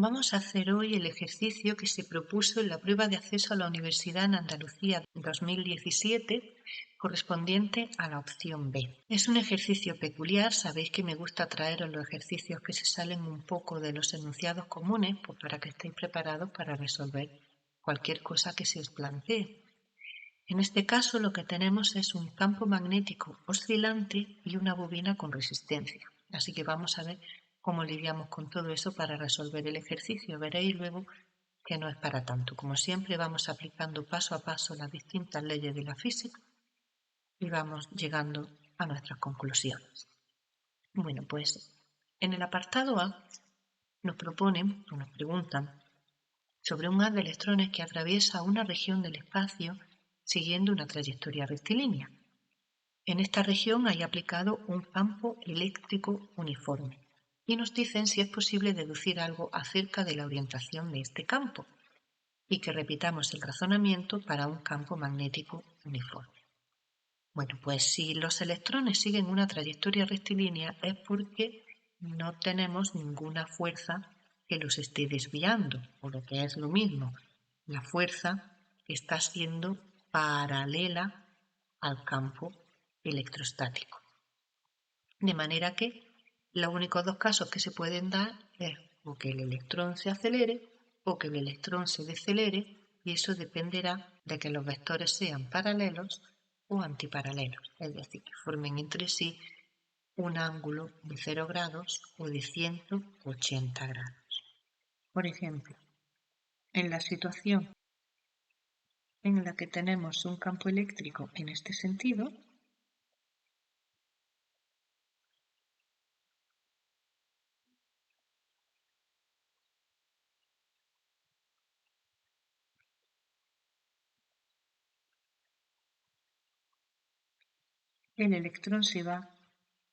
Vamos a hacer hoy el ejercicio que se propuso en la prueba de acceso a la Universidad en Andalucía 2017, correspondiente a la opción B. Es un ejercicio peculiar, sabéis que me gusta traeros los ejercicios que se salen un poco de los enunciados comunes, pues para que estéis preparados para resolver cualquier cosa que se os plantee. En este caso lo que tenemos es un campo magnético oscilante y una bobina con resistencia. Así que vamos a ver cómo lidiamos con todo eso para resolver el ejercicio. Veréis luego que no es para tanto. Como siempre vamos aplicando paso a paso las distintas leyes de la física y vamos llegando a nuestras conclusiones. Bueno, pues en el apartado A nos proponen o nos preguntan sobre un haz de electrones que atraviesa una región del espacio siguiendo una trayectoria rectilínea. En esta región hay aplicado un campo eléctrico uniforme y nos dicen si es posible deducir algo acerca de la orientación de este campo y que repitamos el razonamiento para un campo magnético uniforme. Bueno, pues si los electrones siguen una trayectoria rectilínea es porque no tenemos ninguna fuerza que los esté desviando, o lo que es lo mismo, la fuerza está siendo paralela al campo electrostático. De manera que los únicos dos casos que se pueden dar es o que el electrón se acelere o que el electrón se decelere, y eso dependerá de que los vectores sean paralelos o antiparalelos, es decir, que formen entre sí un ángulo de 0 grados o de 180 grados. Por ejemplo, en la situación en la que tenemos un campo eléctrico en este sentido, el electrón se va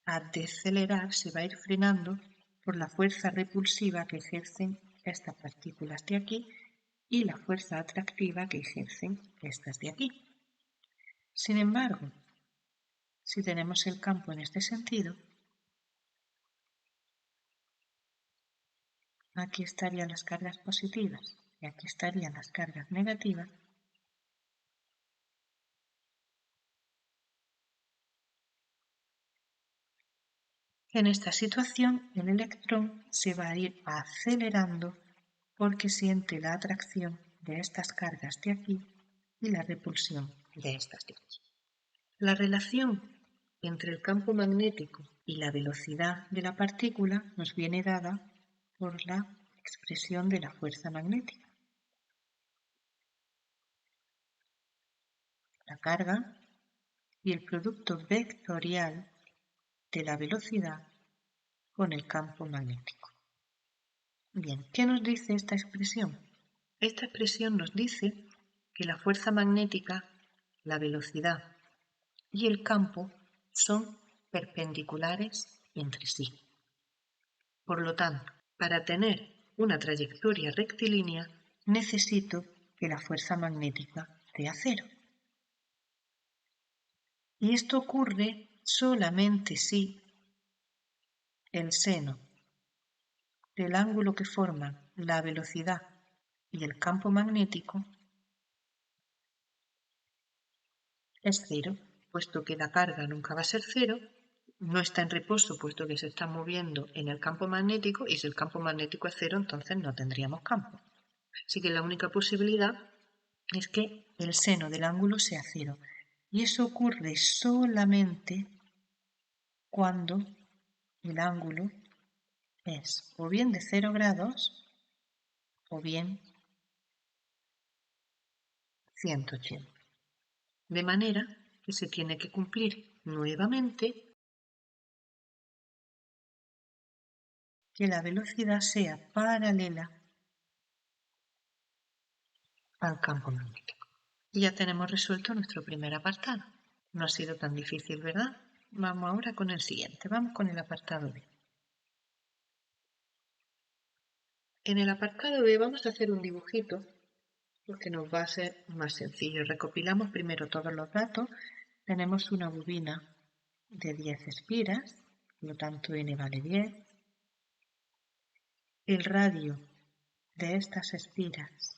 a decelerar, se va a ir frenando por la fuerza repulsiva que ejercen estas partículas de aquí y la fuerza atractiva que ejercen estas de aquí. Sin embargo, si tenemos el campo en este sentido, aquí estarían las cargas positivas y aquí estarían las cargas negativas. En esta situación, el electrón se va a ir acelerando porque siente la atracción de estas cargas de aquí y la repulsión de estas de aquí. La relación entre el campo magnético y la velocidad de la partícula nos viene dada por la expresión de la fuerza magnética. La carga y el producto vectorial de la velocidad con el campo magnético. Bien, ¿qué nos dice esta expresión? Esta expresión nos dice que la fuerza magnética, la velocidad y el campo son perpendiculares entre sí. Por lo tanto, para tener una trayectoria rectilínea necesito que la fuerza magnética sea cero. Y esto ocurre solamente si el seno del ángulo que forman la velocidad y el campo magnético es cero, puesto que la carga nunca va a ser cero, no está en reposo puesto que se está moviendo en el campo magnético, y si el campo magnético es cero, entonces no tendríamos campo. Así que la única posibilidad es que el seno del ángulo sea cero. Y eso ocurre solamente cuando el ángulo es o bien de 0 grados o bien 180. De manera que se tiene que cumplir nuevamente que la velocidad sea paralela al campo magnético. Y ya tenemos resuelto nuestro primer apartado. No ha sido tan difícil, ¿verdad? Vamos ahora con el siguiente. Vamos con el apartado B. En el apartado B vamos a hacer un dibujito porque nos va a ser más sencillo. Recopilamos primero todos los datos. Tenemos una bobina de 10 espiras, por lo tanto n vale 10. El radio de estas espiras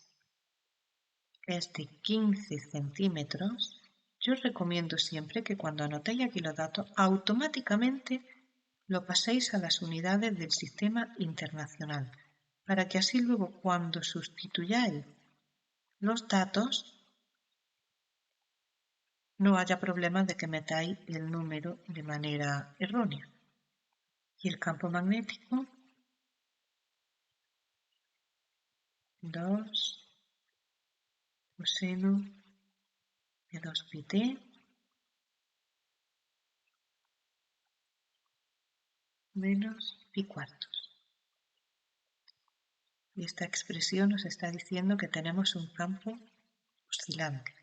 es de 15 centímetros, yo os recomiendo siempre que cuando anotéis aquí los datos, automáticamente lo paséis a las unidades del sistema internacional, para que así luego cuando sustituyáis los datos no haya problema de que metáis el número de manera errónea. Y el campo magnético, 2 coseno de 2 pi t menos pi cuartos. Y esta expresión nos está diciendo que tenemos un campo oscilante.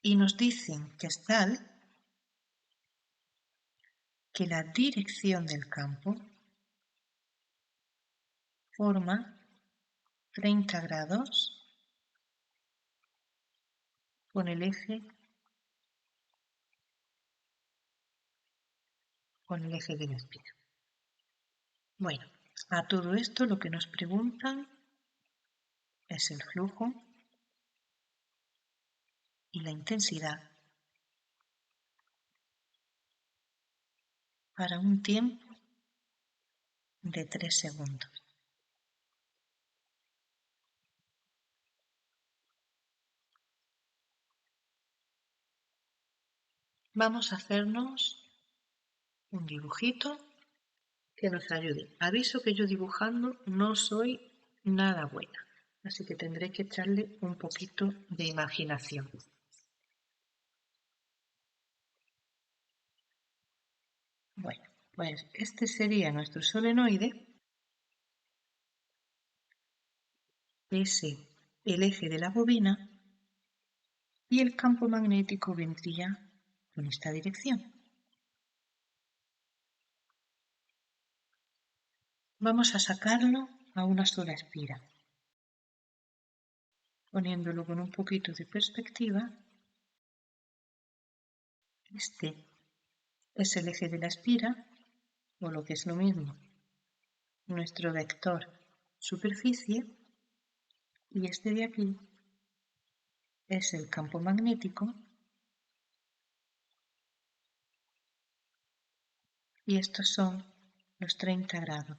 Y nos dicen que es tal que la dirección del campo forma 30 grados con el eje de la espira. Bueno, a todo esto lo que nos preguntan es el flujo y la intensidad para un tiempo de 3 segundos. Vamos a hacernos un dibujito que nos ayude. Aviso que yo dibujando no soy nada buena, así que tendré que echarle un poquito de imaginación. Bueno, pues este sería nuestro solenoide, ese el eje de la bobina, y el campo magnético vendría con esta dirección. Vamos a sacarlo a una sola espira. Poniéndolo con un poquito de perspectiva, este es el eje de la espira, o lo que es lo mismo, nuestro vector superficie, y este de aquí es el campo magnético, y estos son los 30 grados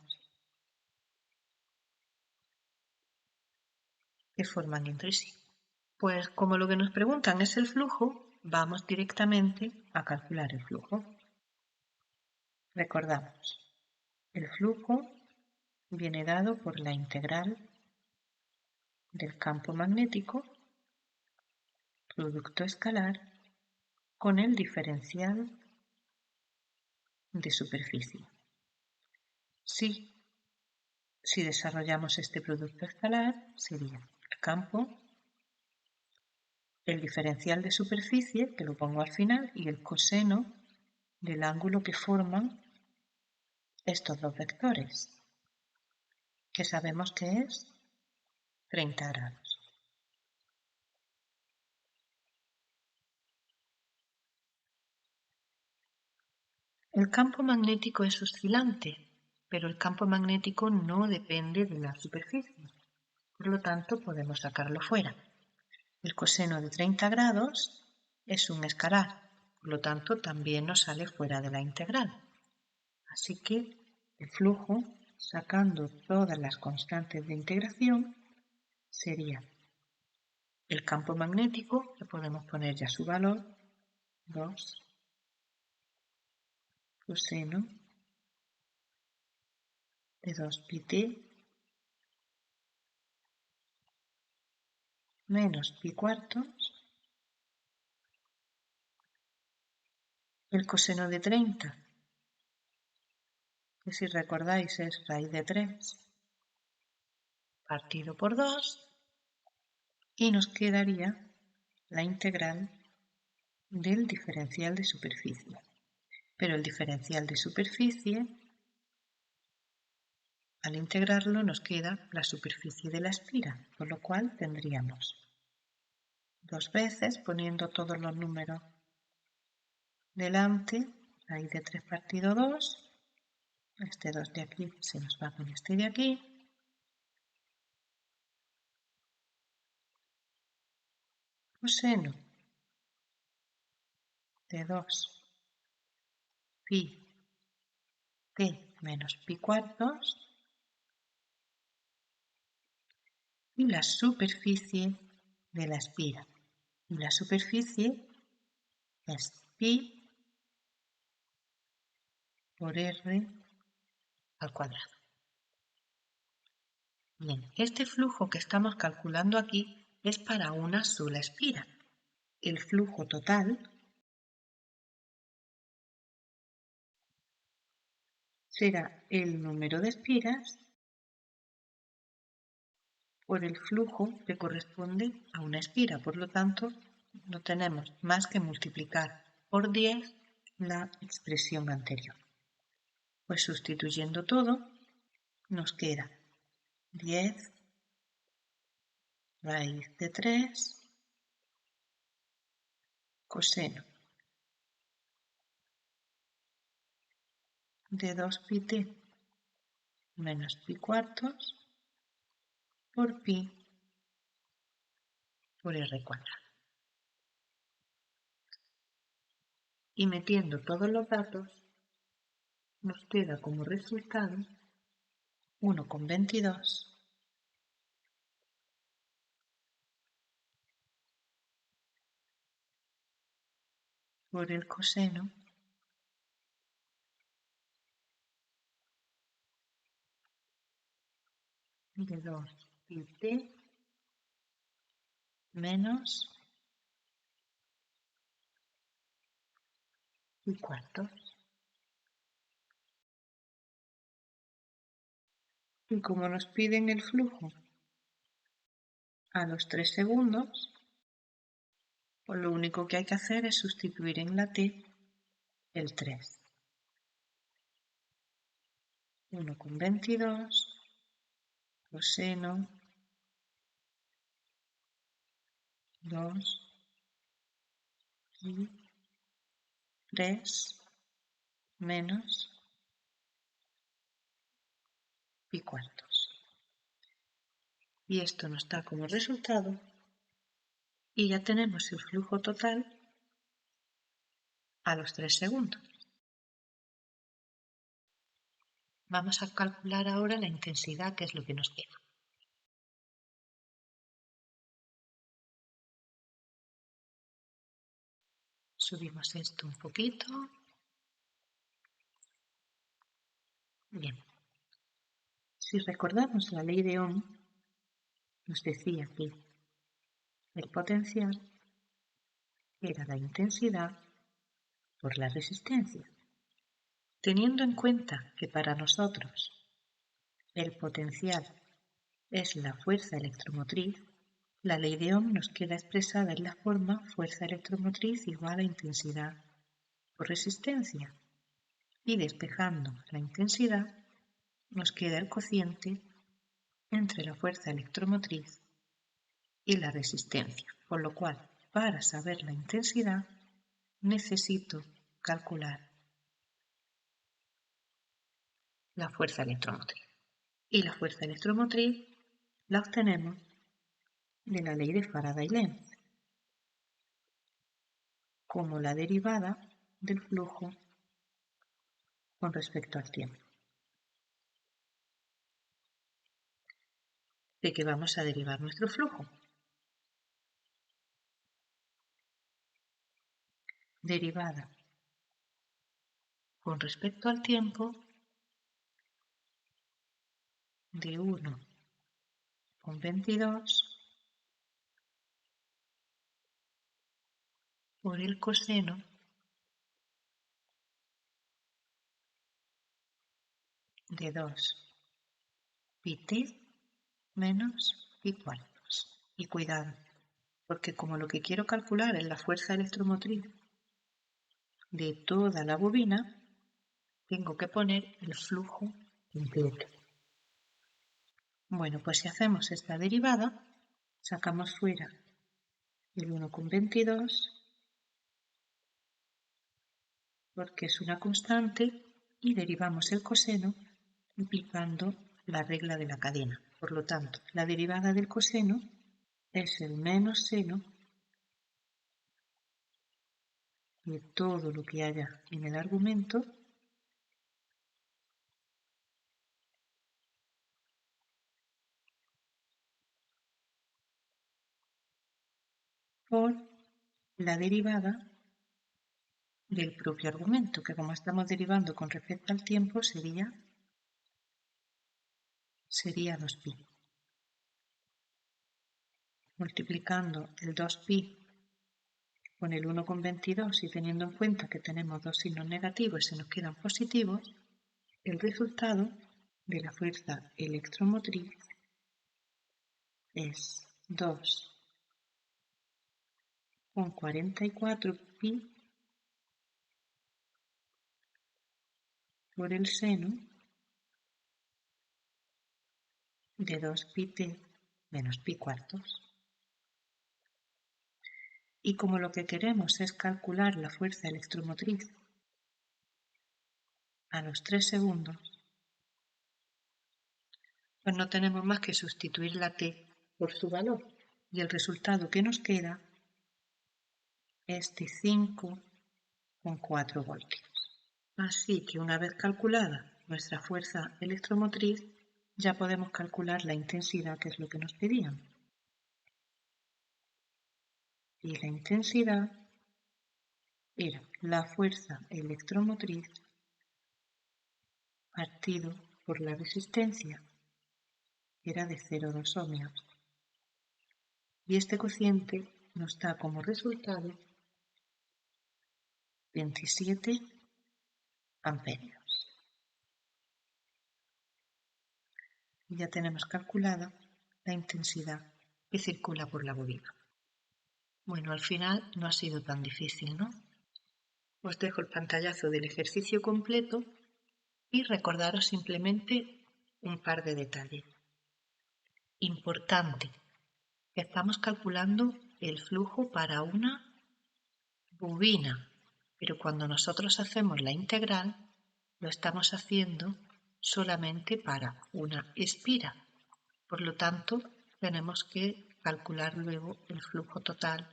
que forman entre sí. Pues como lo que nos preguntan es el flujo, vamos directamente a calcular el flujo. Recordamos, el flujo viene dado por la integral del campo magnético, producto escalar, con el diferencial de superficie. Si desarrollamos este producto escalar, sería el campo, el diferencial de superficie, que lo pongo al final, y el coseno del ángulo que forman estos dos vectores, que sabemos que es 30 grados. El campo magnético es oscilante, pero el campo magnético no depende de la superficie. Por lo tanto, podemos sacarlo fuera. El coseno de 30 grados es un escalar, por lo tanto, también nos sale fuera de la integral. Así que el flujo, sacando todas las constantes de integración, sería el campo magnético, que podemos poner ya su valor, 2 coseno de 2 pi t menos pi cuartos, el coseno de 30, que si recordáis es raíz de 3, partido por 2, y nos quedaría la integral del diferencial de superficie. Pero el diferencial de superficie, al integrarlo, nos queda la superficie de la espira, por lo cual tendríamos 2 veces, poniendo todos los números delante, raíz de 3 partido 2, este 2 de aquí se nos va con este de aquí, coseno de 2 pi t menos pi cuartos y la superficie de la espira. Y la superficie es pi por r al cuadrado. Bien, este flujo que estamos calculando aquí es para una sola espira. El flujo total será el número de espiras por el flujo que corresponde a una espira. Por lo tanto, no tenemos más que multiplicar por 10 la expresión anterior. Pues sustituyendo todo, nos queda 10 raíz de 3 coseno de 2 pi t menos pi cuartos por pi por r cuadrado. Y metiendo todos los datos, nos queda como resultado 1,22 por el coseno de 2 pi t menos pi cuartos. Y como nos piden el flujo a los 3 segundos, pues lo único que hay que hacer es sustituir en la t el 3. 1,22 coseno 2 pi 3 menos pi cuartos. Y esto nos da como resultado, y ya tenemos el flujo total a los 3 segundos. Vamos a calcular ahora la intensidad, que es lo que nos queda. Subimos esto un poquito. Bien. Si recordamos la ley de Ohm, nos decía que el potencial era la intensidad por la resistencia. Teniendo en cuenta que para nosotros el potencial es la fuerza electromotriz, la ley de Ohm nos queda expresada en la forma fuerza electromotriz igual a intensidad por resistencia. Y despejando la intensidad, nos queda el cociente entre la fuerza electromotriz y la resistencia, por lo cual, para saber la intensidad, necesito calcular la fuerza electromotriz. Y la fuerza electromotriz la obtenemos de la ley de Faraday-Lenz, como la derivada del flujo con respecto al tiempo. ¿De qué vamos a derivar nuestro flujo? Derivada con respecto al tiempo de 1,22 por el coseno de 2 pi t menos pi cuartos. Y cuidado, porque como lo que quiero calcular es la fuerza electromotriz de toda la bobina, tengo que poner el flujo completo. Bueno, pues si hacemos esta derivada, sacamos fuera el 1,22 porque es una constante y derivamos el coseno aplicando la regla de la cadena. Por lo tanto, la derivada del coseno es el menos seno de todo lo que haya en el argumento por la derivada del propio argumento, que como estamos derivando con respecto al tiempo sería 2pi. Multiplicando el 2pi con el 1,22 y teniendo en cuenta que tenemos dos signos negativos y se nos quedan positivos, el resultado de la fuerza electromotriz es 2,44pi por el seno de 2pi menos pi cuartos. Y como lo que queremos es calcular la fuerza electromotriz a los 3 segundos, pues no tenemos más que sustituir la t por su valor. Y el resultado que nos queda es de 5,4 voltios. Así que una vez calculada nuestra fuerza electromotriz, ya podemos calcular la intensidad, que es lo que nos pedían. Y la intensidad era la fuerza electromotriz partido por la resistencia, que era de 0,2 ohmios. Y este cociente nos da como resultado 27 amperios. Y ya tenemos calculada la intensidad que circula por la bobina. Bueno, al final no ha sido tan difícil, ¿no? Os dejo el pantallazo del ejercicio completo y recordaros simplemente un par de detalles. Importante, que estamos calculando el flujo para una bobina, pero cuando nosotros hacemos la integral, lo estamos haciendo solamente para una espira. Por lo tanto, tenemos que calcular luego el flujo total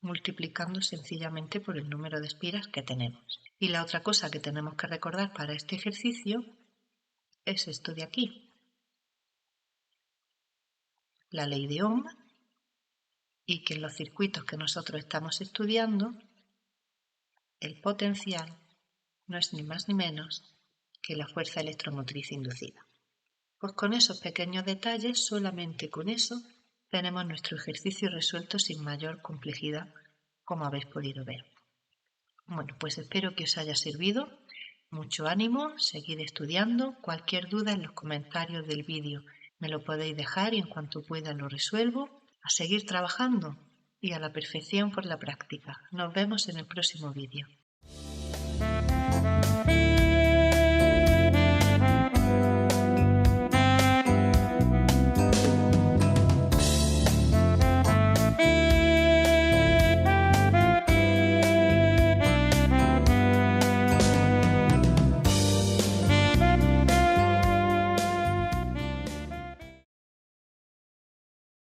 multiplicando sencillamente por el número de espiras que tenemos. Y la otra cosa que tenemos que recordar para este ejercicio es esto de aquí, la ley de Ohm, y que en los circuitos que nosotros estamos estudiando, el potencial no es ni más ni menos que la fuerza electromotriz inducida. Pues con esos pequeños detalles, solamente con eso, tenemos nuestro ejercicio resuelto sin mayor complejidad, como habéis podido ver. Bueno, pues espero que os haya servido. Mucho ánimo, seguid estudiando. Cualquier duda en los comentarios del vídeo me lo podéis dejar y en cuanto pueda lo resuelvo. A seguir trabajando y a la perfección por la práctica. Nos vemos en el próximo vídeo.